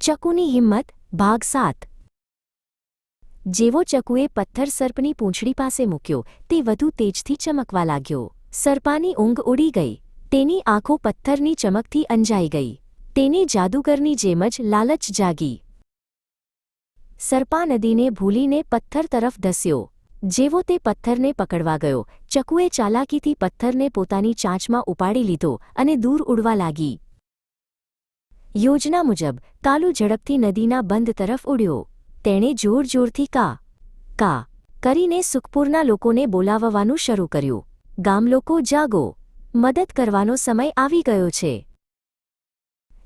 ચકુની હિંમત ભાગ 7। જેવો ચકુએ પથ્થર સર્પની પૂંછડી પાસે મૂક્યો તે વધુ તેજથી ચમકવા લાગ્યો। સર્પાની ઊંઘ ઉડી ગઈ। તેની આંખો પથ્થરની ચમકથી અંજાઈ ગઈ। તેને જાદુગરની જેમ જ લાલચ જાગી। સર્પા નદીને ભૂલીને પથ્થર તરફ ધસ્યો। જેવો તે પથ્થરને પકડવા ગયો, ચકુએ ચાલાકીથી પથ્થરને પોતાની ચાંચમાં ઉપાડી લીધો અને દૂર ઉડવા લાગી। યોજના મુજબ કાલુ ઝડપથી નદીના બંધ તરફ ઉડ્યો। તેણે જોર-જોરથી કા કા કરીને સુખપુરના લોકોને બોલાવવાનું શરૂ કર્યું। ગામલોકો જાગો, મદદ કરવાનો સમય આવી ગયો છે।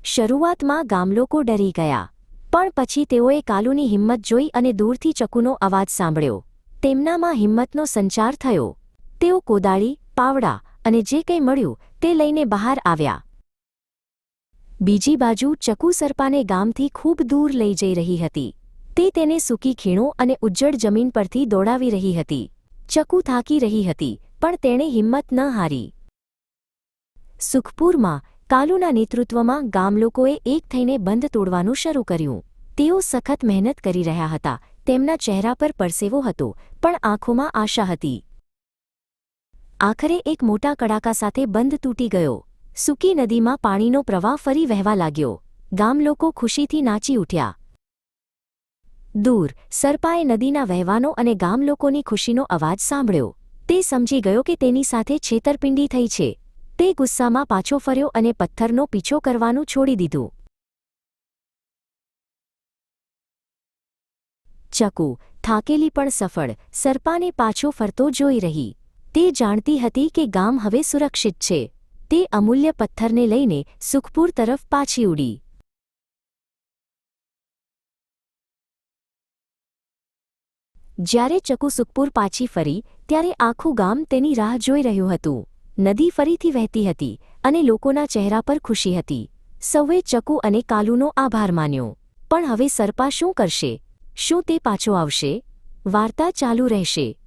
શરૂઆતમાં ગામલોકો ડરી ગયા, પણ પછી તેઓએ કાલુની હિંમત જોઈ અને દૂરથી ચકુનો અવાજ સાંભળ્યો। તેમનામાં હિંમતનો સંચાર થયો। તેઓ કોદાળી, પાવડા અને જે કંઈ મળ્યું તે લઈને બહાર આવ્યા। બીજી બાજુ ચકુ સર્પાને ગામથી ખૂબ દૂર લઈ જઈ રહી હતી। તે તેને સૂકી ખીણો અને ઉજ્જડ જમીન પરથી દોડાવી રહી હતી। ચકુ થાકી રહી હતી, પણ તેણે હિંમત ન હારી। સુખપુરમાં કાલુના નેતૃત્વમાં ગામલોકોએ એક થઈને બંધ તોડવાનું શરૂ કર્યું। તેઓ સખત મહેનત કરી રહ્યા હતા। તેમના ચહેરા પર પરસેવો હતો, પણ આંખોમાં આશા હતી। આખરે એક મોટા કડાકા સાથે બંધ તૂટી ગયો। સૂકી નદીમાં પાણીનો પ્રવાહ ફરી વહેવા લાગ્યો। ગામલોકો ખુશીથી નાચી ઉઠ્યા। દૂર સર્પાએ નદીના વહેવાનો અને ગામલોકોની ખુશીનો અવાજ સાંભળ્યો। તે સમજી ગયો કે તેની સાથે છેતરપિંડી થઈ છે। તે ગુસ્સામાં પાછો ફર્યો અને પથ્થરનો પીછો કરવાનું છોડી દીધું। ચકુ થાકેલી પણ સફળ સર્પાને પાછો ફરતો જોઈ રહી। તે જાણતી હતી કે ગામ હવે સુરક્ષિત છે। તે અમૂલ્ય પથ્થરને લઈને સુખપુર તરફ પાછી ઉડી। જ્યારે ચકુ સુખપુર પાછી ફરી ત્યારે આખું ગામ તેની રાહ જોઈ રહ્યું હતું। નદી ફરીથી વહેતી હતી અને લોકોના ચહેરા પર ખુશી હતી। સૌએ ચકુ અને કાલુનો આભાર માન્યો। પણ હવે સર્પા શું કરશે? શું તે પાછો આવશે? વાર્તા ચાલુ રહેશે।